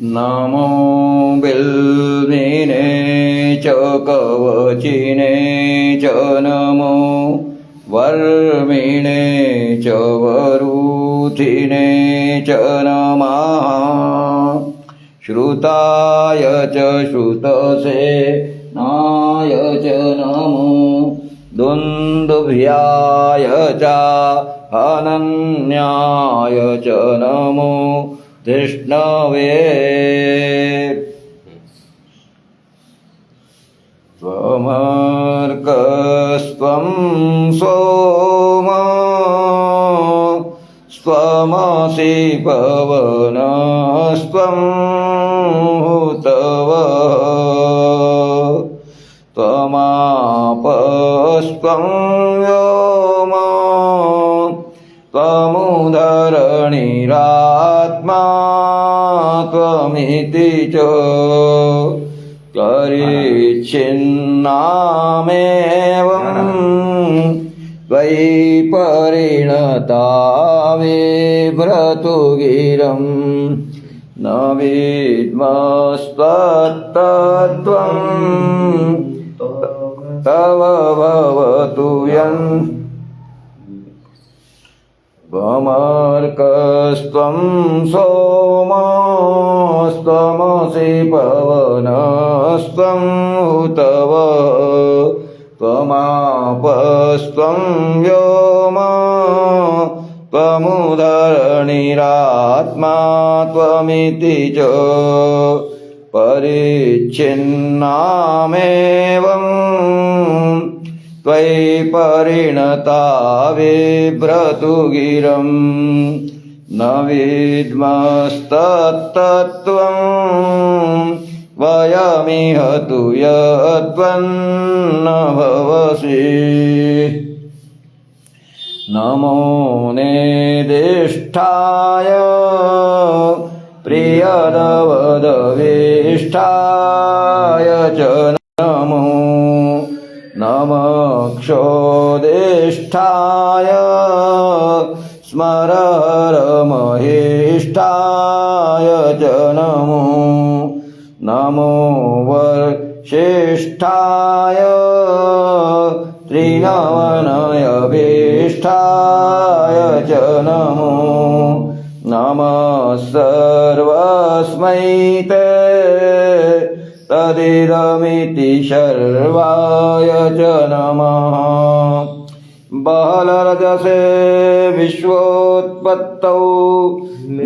नमो बिल्विने च कवचिने च नमो वर्मिणे च वरुथिने च नमः श्रुताय च श्रुतसेनाय च नमो दुन्दुभ्याय च अनन्याय च नमो धृष्णवे त्वमर्कस्त्वं सोमो स्वमसि पवनस्त्वं हुतवः त्वमापस्त्वं व्योमो त्वमुधरणिरात्मा त्वमिति च परिच्छिन्नामेवं त्वयि परिणता बिभ्रतु गिरं न विद्मस्त्वत्तत्त्वं तव भवतु यन् त्वमर्कस्त्वं सोमस्त्वमसि पवनस्त्वं हुतवः त्वमापस्त्वं व्योमो त्वमुधरणिरात्मा त्वमिति च परिच्छिन्नामेवं त्वयि परिणता बिभ्रतु गिरं न विद्मस्तत्तत्त्वं वयमिह तु यत्त्वन्न भवसि नमो नेदिष्ठाय प्रियदवदविष्ठाय च नमो नमक्षोदिष्ठाय स्मरहरमहिष्ठाय च नमो नमो वर्षिष्ठाय त्रिनवनयभिष्ठाय च नमो नमः सर्वस्मै ते तदिदमिति सर्वाय च नमः बहलरजसे विश्वोत्पत्तौ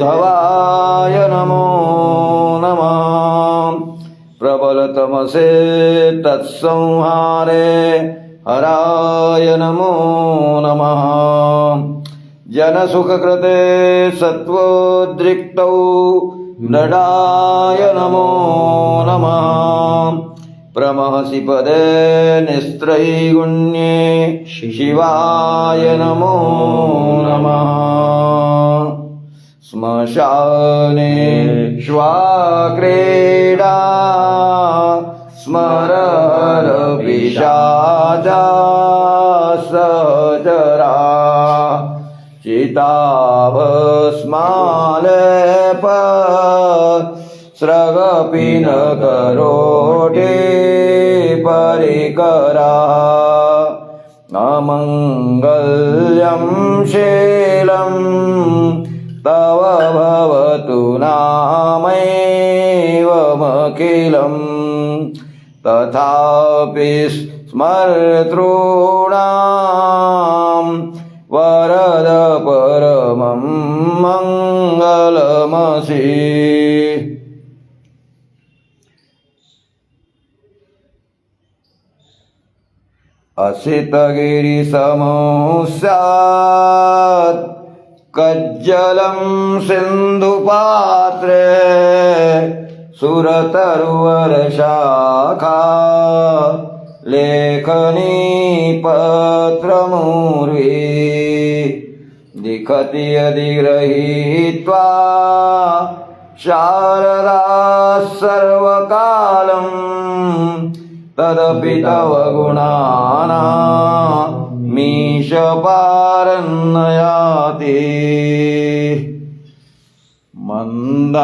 धवाय नमो नमः प्रबलतमसे तत्संहारे हराय नमो नमः जनसुखकृते सत्त्वोद्रिक्तौ नडाय नमो नमः प्रमहसि पदे निस्त्रैगुण्ये शिवाय नमो नमः श्मशाने श्वाक्रीडा स्मरहरपिशाचा सहचरा चिताभस्मालेप स्रगपिनकरोटे परिकरा अमङ्गल्यं शीलं तव भवतु नामैवमखिलं तथापि स्मर्तॄणां वरद परमं मङ्गलमसि असितगिरिसमो स्यात् कज्जलं सिन्धुपात्रे सुरतरुवरशाखा लेखनी पत्रमूर्वी लिखति यदि गृहीत्वा शारदा सर्वकालं तदपि तव गुणानामीश पारन्नयाति मन्दारमाला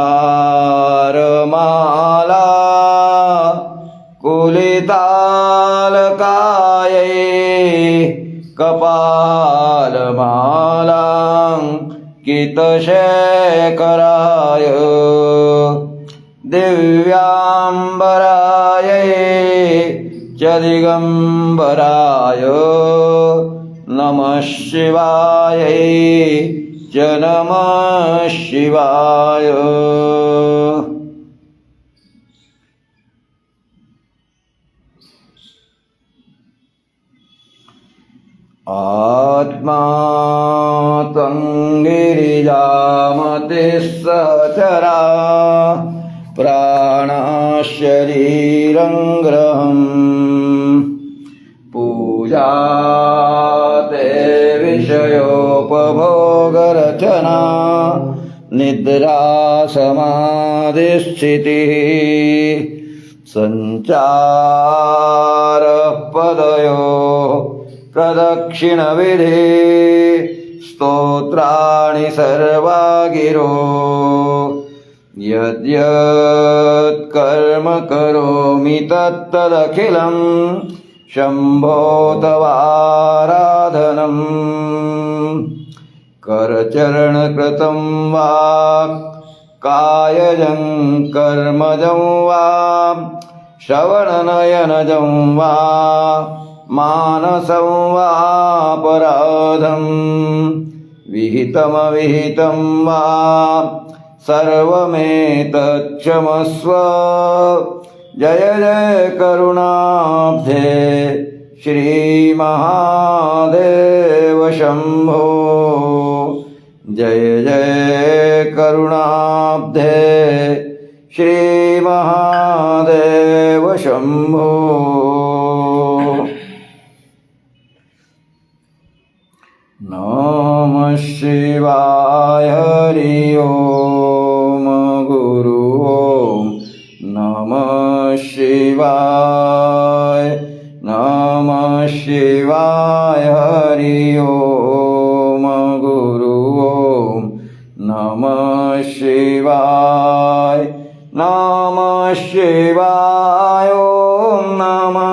कुलितालकायै कपालमालाङ्कितशेखराय दिव्याम्बरायै च दिगम्बराय नमः शिवायै च नमः शिवाय। आत्मा त्वं गिरिजामतिः सहचरा प्राणशरीरं ग्रहम् पूजा ते विषयोपभोगरचना निद्रा समाधिस्थितिः सञ्चारः पदयोः प्रदक्षिणविधि स्तोत्राणि सर्वा गिरो यद्यत् कर्म करोमि तत्तदखिलं शम्भो तवाराधनम् करचरणकृतं वा कायजं कर्मजं वा श्रवणनयनजं वा मानसं वापराधं विहितमविहितं वा सर्वमेतत्क्षमस्व। जय जय करुणाब्धे श्रीमहादेव शम्भो। जय जय करुणाब्धे श्रीमहादेव शम्भो। नमः शिवाय हरि ओम गुरु ओम नमः शिवाय हरि ओम गुरु ओम नमः शिवाय ओम नमः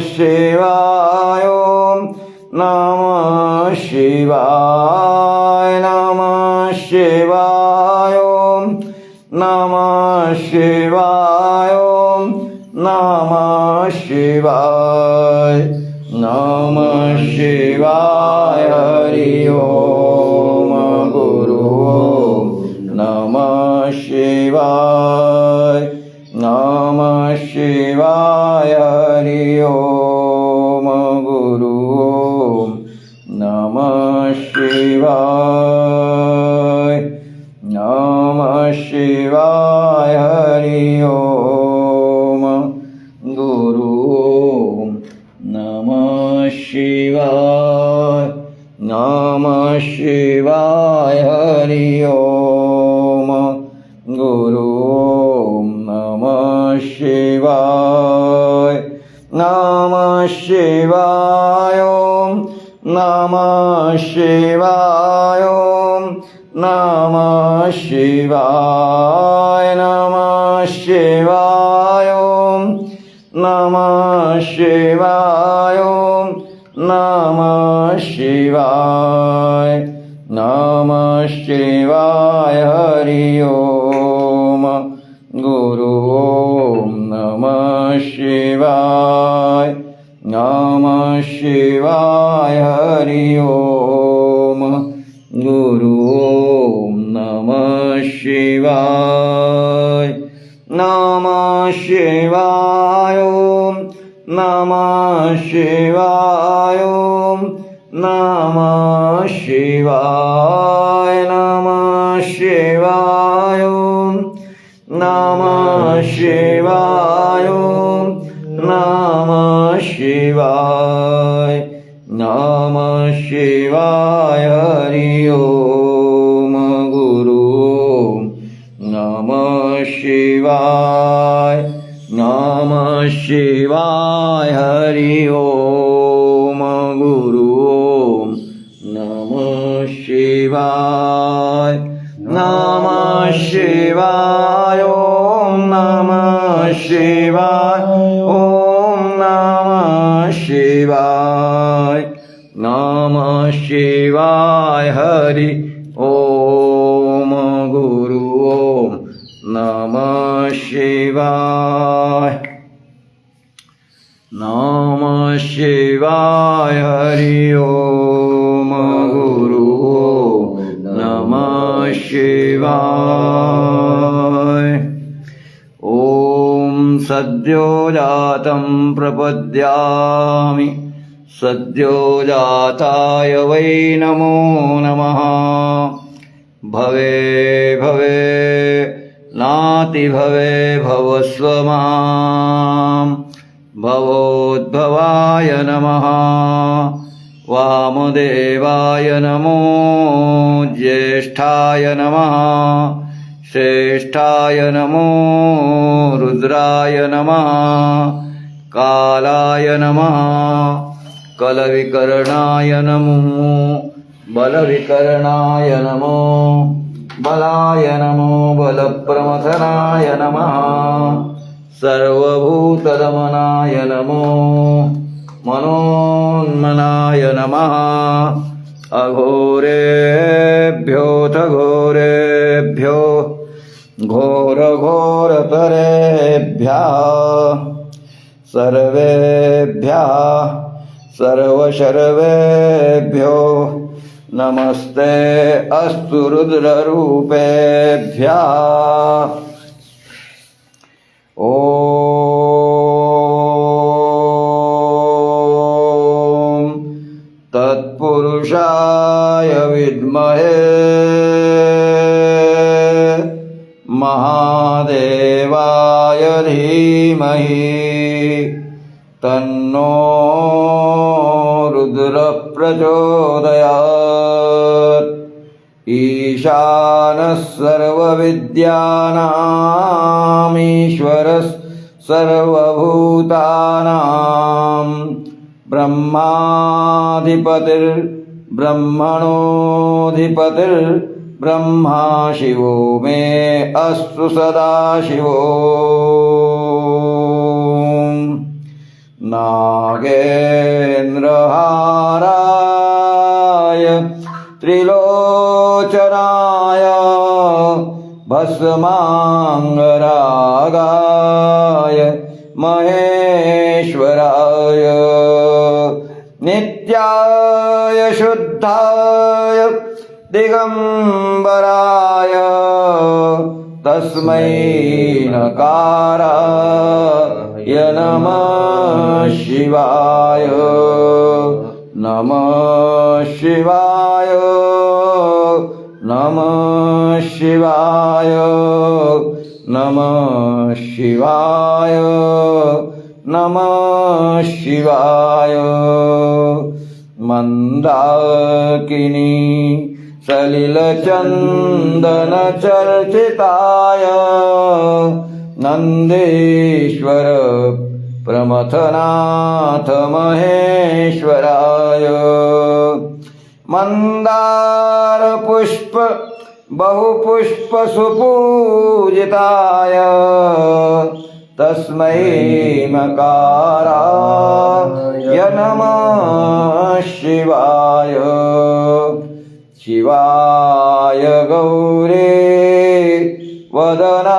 शिवाय ओम नमः शिवाय ओम नमः शिवाय ओम नमः शिवाय हरि ओम गुरु ओम नमः शिवाय हरि ओम गुरु ओम नमः शिवाय हरि ओम गुरु ओम नमः शिवाय हरि ओम गुरु ओम नमः शिवाय ओम नमः शिवाय ओम नमः शिवाय ओम नमः शिवाय ओम नमः शिवाय हरि ओम गुरु ओम नमः शिवाय हरि ओम गुरु ओम नमः शिवाय ओम नमः शिवाय ओम नमः शिवाय ओम नमः शिवाय ओम नमः शिवाय हरि ओम गुरु ओम नमः शिवाय हरि ओम गुरु ओम नमः शिवाय शिवाय ॐ नमः शिवाय ॐ नमः शिवाय नमः शिवाय हरि ॐ गुरु ॐ नमः शिवाय नमः शिवाय हरि ॐ गुरु ॐ नमः शिवाय ॐ सद्यो जातं प्रपद्यामि सद्यो जाताय वै नमो नमः भवे भवे नाति भवे भवस्व मां भवोद्भवाय नमः वामदेवाय नमो ज्येष्ठाय नमः श्रेष्ठाय नमो रुद्राय नमः कालाय नमः कलविकर्णाय नमो बलविकर्णाय नमो बलाय नमो बलप्रमथनाय नमः सर्वभूतदमनाय नमो मनोन्मनाय नमः अघोरेभ्योऽथ घोरेभ्यो घोरघोरतरेभ्यः सर्वेभ्यः सर्वशर्वेभ्यो नमस्ते अस्तु रुद्ररूपेभ्यः ॐ तत्पुरुषाय विद्महे महादेवाय धीमहि तन्नो रुद्रः प्रचोदयात् ईशानः सर्वविद्यानामीश्वरः सर्वभूतानां ब्रह्माधिपतिर्ब्रह्मणोऽधिपतिर्ब्रह्मा शिवो मे अस्तु सदाशिवो नागेन्द्रहाराय त्रिलोचनाय भस्माङ्गरागाय महेश्वराय नित्याय शुद्धाय दिगम्बराय तस्मै नकाराय नमः शिवाय नमः शिवाय नमः शिवाय नमः शिवाय नमः शिवाय मन्दाकिनी सलिलचन्दनचर्चिताय नन्देश्वर प्रमथनाथ महेश्वराय मन्दारपुष्प बहुपुष्पसुपूजिताय तस्मै मकाराय नमः शिवाय शिवाय गौरे वदनाब्जवृन्द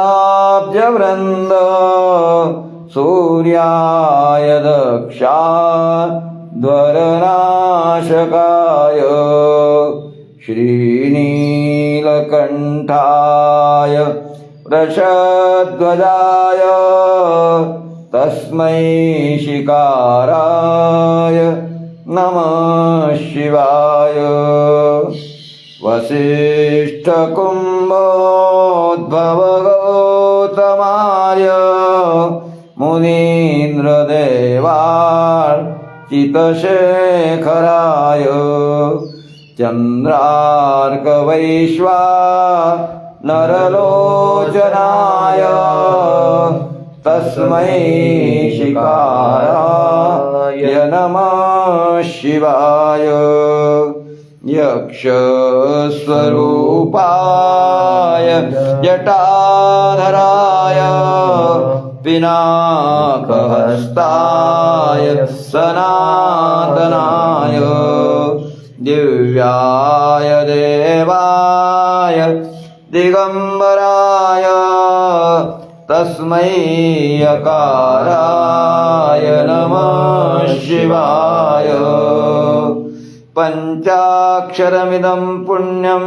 सूर्याय दक्षाध्वरनाशकाय श्रीनीलकण्ठाय वृषध्वजाय तस्मै शिकाराय नमः शिवाय वसिष्ठकुम्भोद्भवगौतमाय मुनीन्द्रदेवार्चितशेखराय चन्द्रार्कवैश्वानरलोचनाय तस्मै शिकाराय नमः शिवाय यक्षस्वरूपाय जटाधराय पिनाकहस्ताय सनातनाय दिव्याय देवाय दिगंबराय तस्मै यकाराय नमः शिवाय पञ्चाक्षरमिदं पुण्यं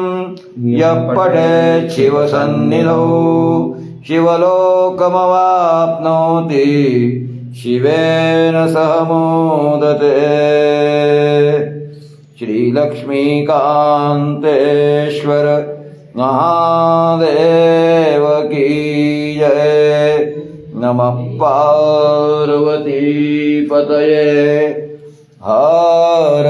यः पठेत् शिवसन्निधौ शिवलोकमवाप्नोति शिवेन सह मोदते श्रीलक्ष्मीकान्तेश्वर महादेव की जय नमः पार्वती पतये हर